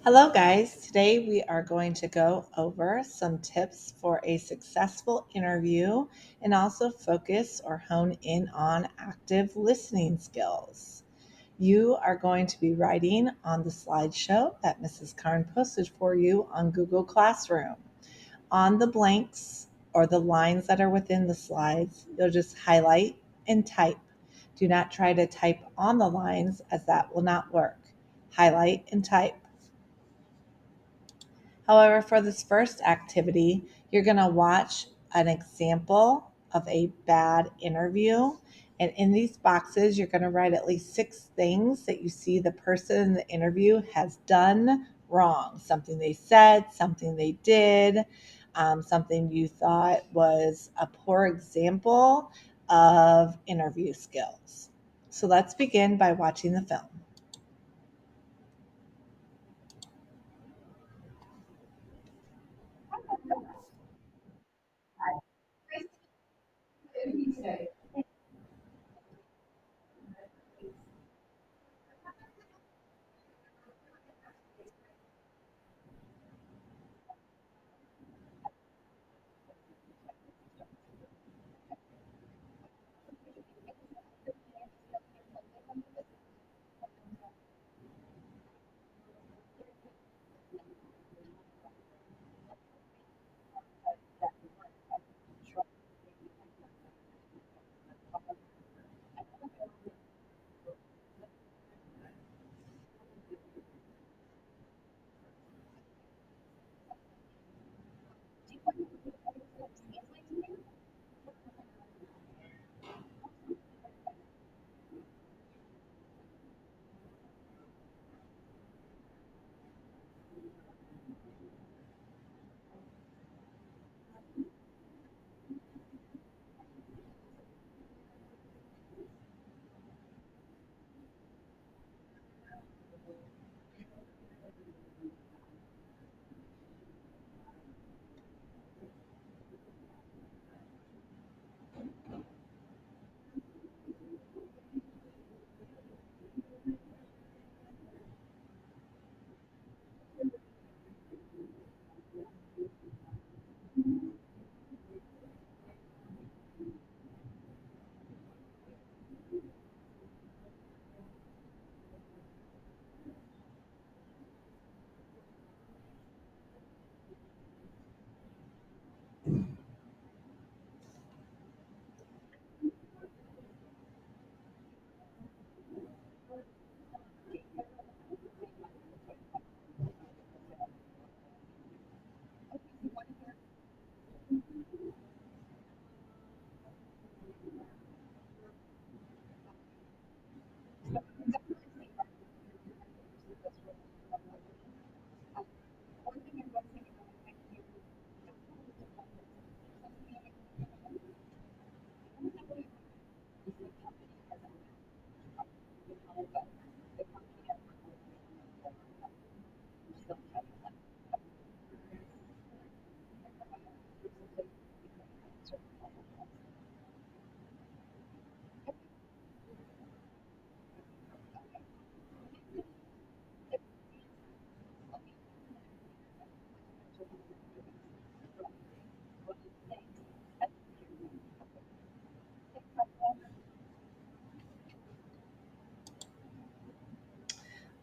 Hello, guys. Today we are going to go over some tips for a successful interview and also focus or hone in on active listening skills. You are going to be writing on the slideshow that Mrs. Karn posted for you on Google Classroom. On the blanks or the lines that are within the slides, you'll just highlight and type. Do not try to type on the lines as that will not work. Highlight and type. However, for this first activity, you're going to watch an example of a bad interview. And in these boxes, you're going to write at least 6 things that you see the person in the interview has done wrong. Something they said, something they did, something you thought was a poor example of interview skills. So let's begin by watching the film.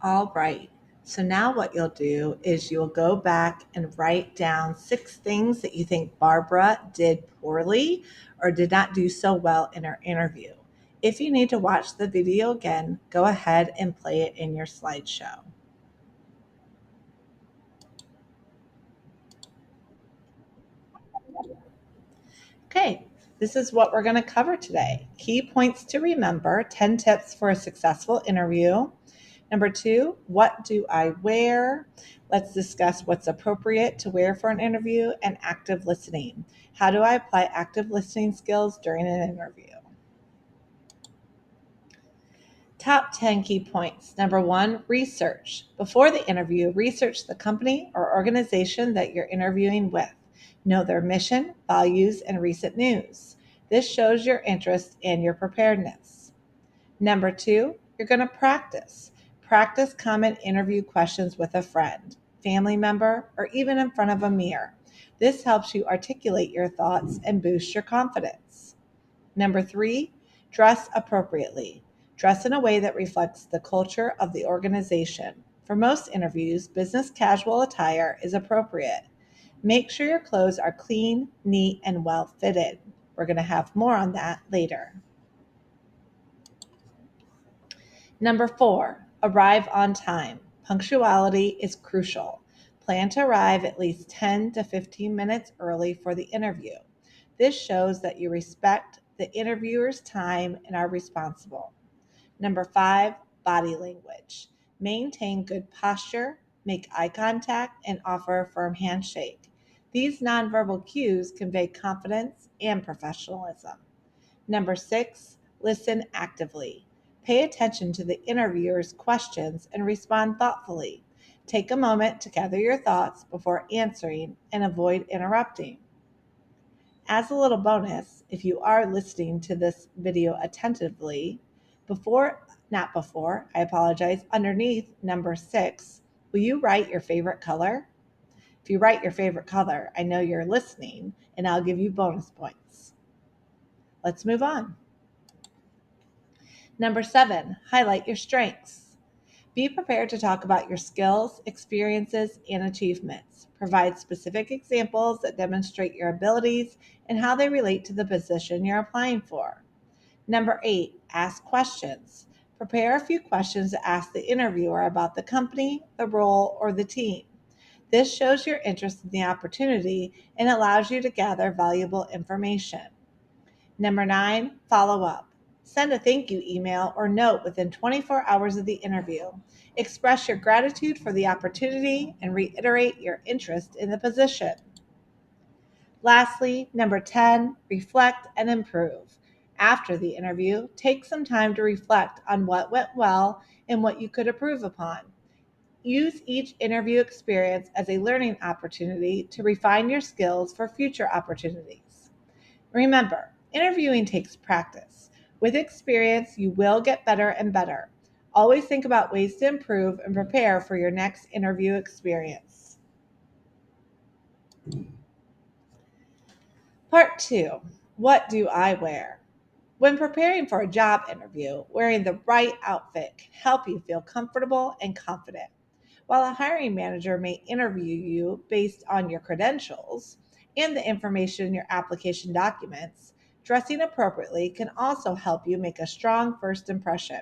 All right. So now what you'll do is you'll go back and write down 6 things that you think Barbara did poorly or did not do so well in her interview. If you need to watch the video again, go ahead and play it in your slideshow. Okay, this is what we're going to cover today. Key points to remember, 10 tips for a successful interview. Number 2, what do I wear? Let's discuss what's appropriate to wear for an interview and active listening. How do I apply active listening skills during an interview? Top 10 key points. Number 1, research. Before the interview, research the company or organization that you're interviewing with. Know their mission, values, and recent news. This shows your interest and your preparedness. Number 2, you're going to practice. Practice common interview questions with a friend, family member, or even in front of a mirror. This helps you articulate your thoughts and boost your confidence. Number 3, dress appropriately. Dress in a way that reflects the culture of the organization. For most interviews, business casual attire is appropriate. Make sure your clothes are clean, neat, and well fitted. We're going to have more on that later. Number 4, arrive on time. Punctuality is crucial. Plan to arrive at least 10 to 15 minutes early for the interview. This shows that you respect the interviewer's time and are responsible. Number 5, body language. Maintain good posture, make eye contact, and offer a firm handshake. These nonverbal cues convey confidence and professionalism. Number 6, listen actively. Pay attention to the interviewer's questions and respond thoughtfully. Take a moment to gather your thoughts before answering and avoid interrupting. As a little bonus, if you are listening to this video attentively, underneath number 6, will you write your favorite color? If you write your favorite color, I know you're listening and I'll give you bonus points. Let's move on. Number 7, highlight your strengths. Be prepared to talk about your skills, experiences, and achievements. Provide specific examples that demonstrate your abilities and how they relate to the position you're applying for. Number 8, ask questions. Prepare a few questions to ask the interviewer about the company, the role, or the team. This shows your interest in the opportunity and allows you to gather valuable information. Number 9, follow up. Send a thank you email or note within 24 hours of the interview. Express your gratitude for the opportunity and reiterate your interest in the position. Lastly, number 10, reflect and improve. After the interview, take some time to reflect on what went well and what you could improve upon. Use each interview experience as a learning opportunity to refine your skills for future opportunities. Remember, interviewing takes practice. With experience, you will get better and better. Always think about ways to improve and prepare for your next interview experience. Part 2, what do I wear? When preparing for a job interview, wearing the right outfit can help you feel comfortable and confident. While a hiring manager may interview you based on your credentials and the information in your application documents, dressing appropriately can also help you make a strong first impression.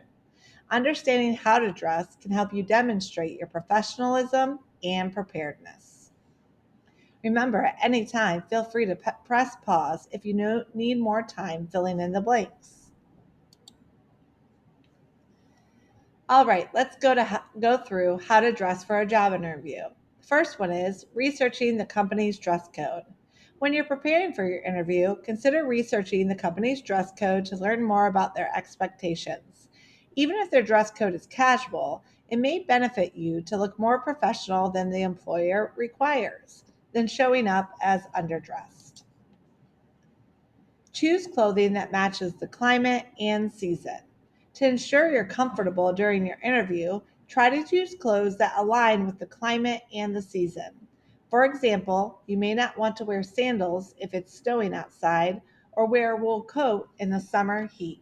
Understanding how to dress can help you demonstrate your professionalism and preparedness. Remember, at any time, feel free to press pause if you need more time filling in the blanks. All right, let's go through how to dress for a job interview. The first one is researching the company's dress code. When you're preparing for your interview, consider researching the company's dress code to learn more about their expectations. Even if their dress code is casual, it may benefit you to look more professional than the employer requires, than showing up as underdressed. Choose clothing that matches the climate and season. To ensure you're comfortable during your interview, try to choose clothes that align with the climate and the season. For example, you may not want to wear sandals if it's snowing outside or wear a wool coat in the summer heat.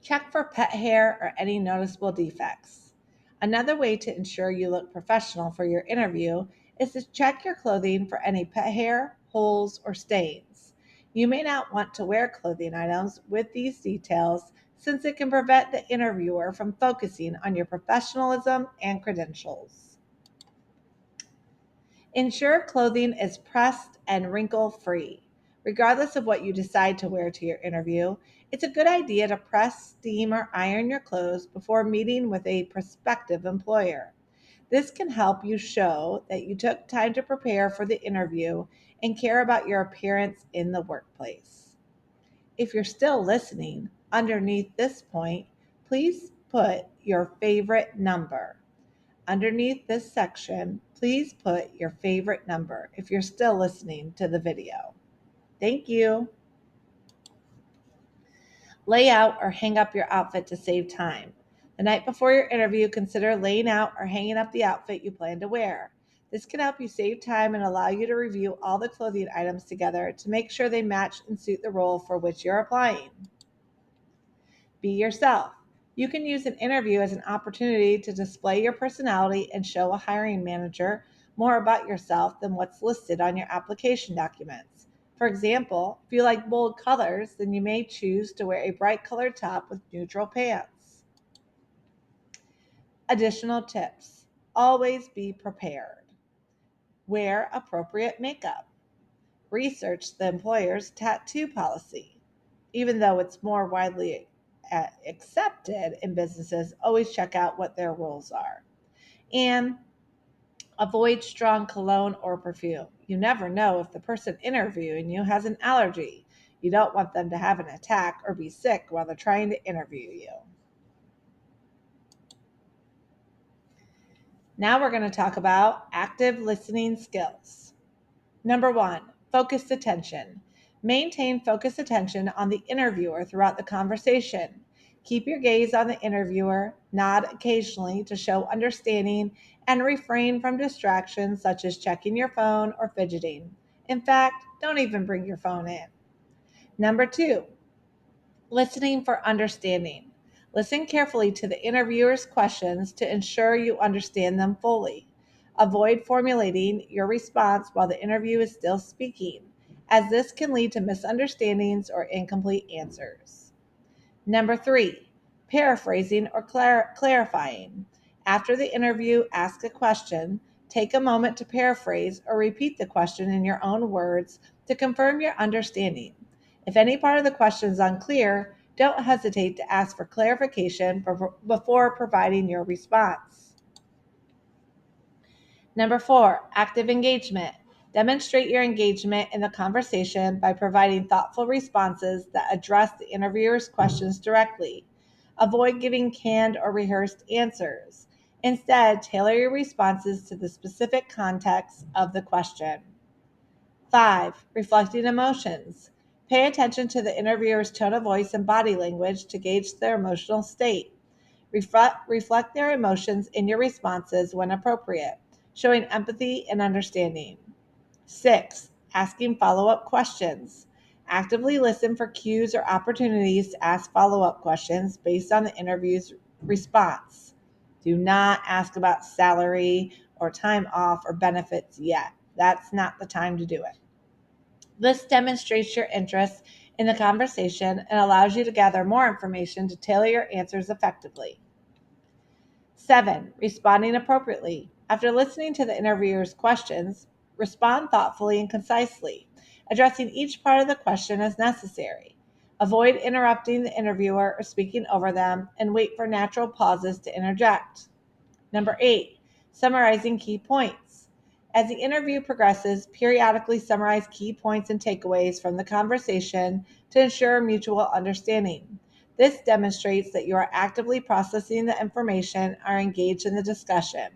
Check for pet hair or any noticeable defects. Another way to ensure you look professional for your interview is to check your clothing for any pet hair, holes, or stains. You may not want to wear clothing items with these details since it can prevent the interviewer from focusing on your professionalism and credentials. Ensure clothing is pressed and wrinkle free. Regardless of what you decide to wear to your interview, it's a good idea to press, steam, or iron your clothes before meeting with a prospective employer. This can help you show that you took time to prepare for the interview and care about your appearance in the workplace. If you're still listening, underneath this point, please put your favorite number. Underneath this section, please put your favorite number if you're still listening to the video. Thank you. Lay out or hang up your outfit to save time. The night before your interview, consider laying out or hanging up the outfit you plan to wear. This can help you save time and allow you to review all the clothing items together to make sure they match and suit the role for which you're applying. Be yourself. You can use an interview as an opportunity to display your personality and show a hiring manager more about yourself than what's listed on your application documents. For example, if you like bold colors, then you may choose to wear a bright colored top with neutral pants. Additional tips: always be prepared. Wear appropriate makeup. Research the employer's tattoo policy. Even though it's more widely accepted in businesses, always check out what their rules are. And avoid strong cologne or perfume. You never know if the person interviewing you has an allergy. You don't want them to have an attack or be sick while they're trying to interview you. Now we're going to talk about active listening skills. Number 1, focused attention. Maintain focused attention on the interviewer throughout the conversation. Keep your gaze on the interviewer, nod occasionally to show understanding, and refrain from distractions such as checking your phone or fidgeting. In fact, don't even bring your phone in. Number 2, listening for understanding. Listen carefully to the interviewer's questions to ensure you understand them fully. Avoid formulating your response while the interview is still speaking, as this can lead to misunderstandings or incomplete answers. Number 3, paraphrasing or clarifying. After the interview, ask a question. Take a moment to paraphrase or repeat the question in your own words to confirm your understanding. If any part of the question is unclear, don't hesitate to ask for clarification before providing your response. Number 4, active engagement. Demonstrate your engagement in the conversation by providing thoughtful responses that address the interviewer's questions directly. Avoid giving canned or rehearsed answers. Instead, tailor your responses to the specific context of the question. 5, reflecting emotions. Pay attention to the interviewer's tone of voice and body language to gauge their emotional state. Reflect their emotions in your responses when appropriate, showing empathy and understanding. 6, asking follow up questions. Actively listen for cues or opportunities to ask follow up questions based on the interview's response. Do not ask about salary or time off or benefits yet. That's not the time to do it. This demonstrates your interest in the conversation and allows you to gather more information to tailor your answers effectively. 7, responding appropriately. After listening to the interviewer's questions, respond thoughtfully and concisely, addressing each part of the question as necessary. Avoid interrupting the interviewer or speaking over them, and wait for natural pauses to interject. Number 8, summarizing key points. As the interview progresses, periodically summarize key points and takeaways from the conversation to ensure mutual understanding. This demonstrates that you are actively processing the information and are engaged in the discussion.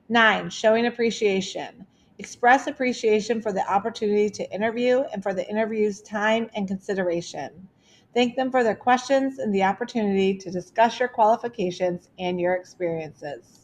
9, showing appreciation. Express appreciation for the opportunity to interview and for the interview's time and consideration. Thank them for their questions and the opportunity to discuss your qualifications and your experiences.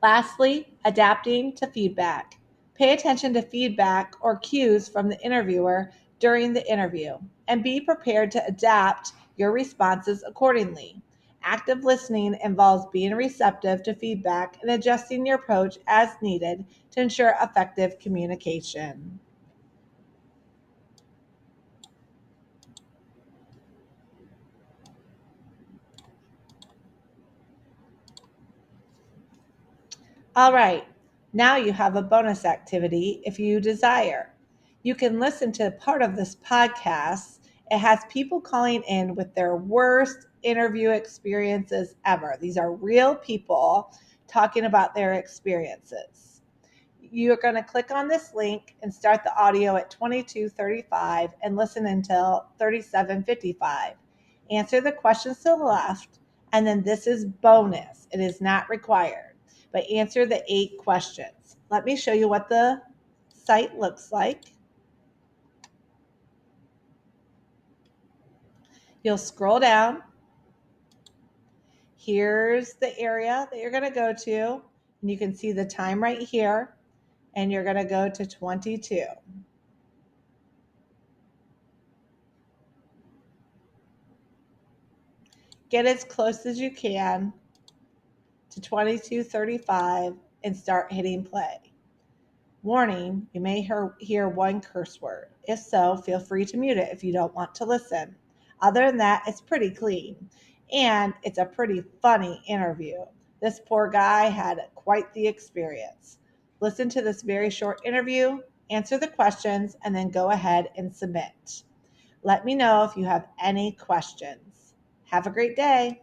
Lastly, adapting to feedback. Pay attention to feedback or cues from the interviewer during the interview and be prepared to adapt your responses accordingly. Active listening involves being receptive to feedback and adjusting your approach as needed to ensure effective communication. All right, now you have a bonus activity if you desire. You can listen to part of this podcast. It has people calling in with their worst interview experiences ever. These are real people talking about their experiences. You're going to click on this link and start the audio at 22:35 and listen until 37:55. Answer the questions to the left, and then this is bonus. It is not required, but answer the 8 questions. Let me show you what the site looks like. You'll scroll down Here's the area that you're going to go to, and you can see the time right here, and you're going to go to 22. Get as close as you can to 22:35 and start hitting play. Warning, you may hear one curse word. If so, feel free to mute it if you don't want to listen. Other than that, it's pretty clean. And it's a pretty funny interview. This poor guy had quite the experience. Listen to this very short interview, answer the questions, and then go ahead and submit. Let me know if you have any questions. Have a great day.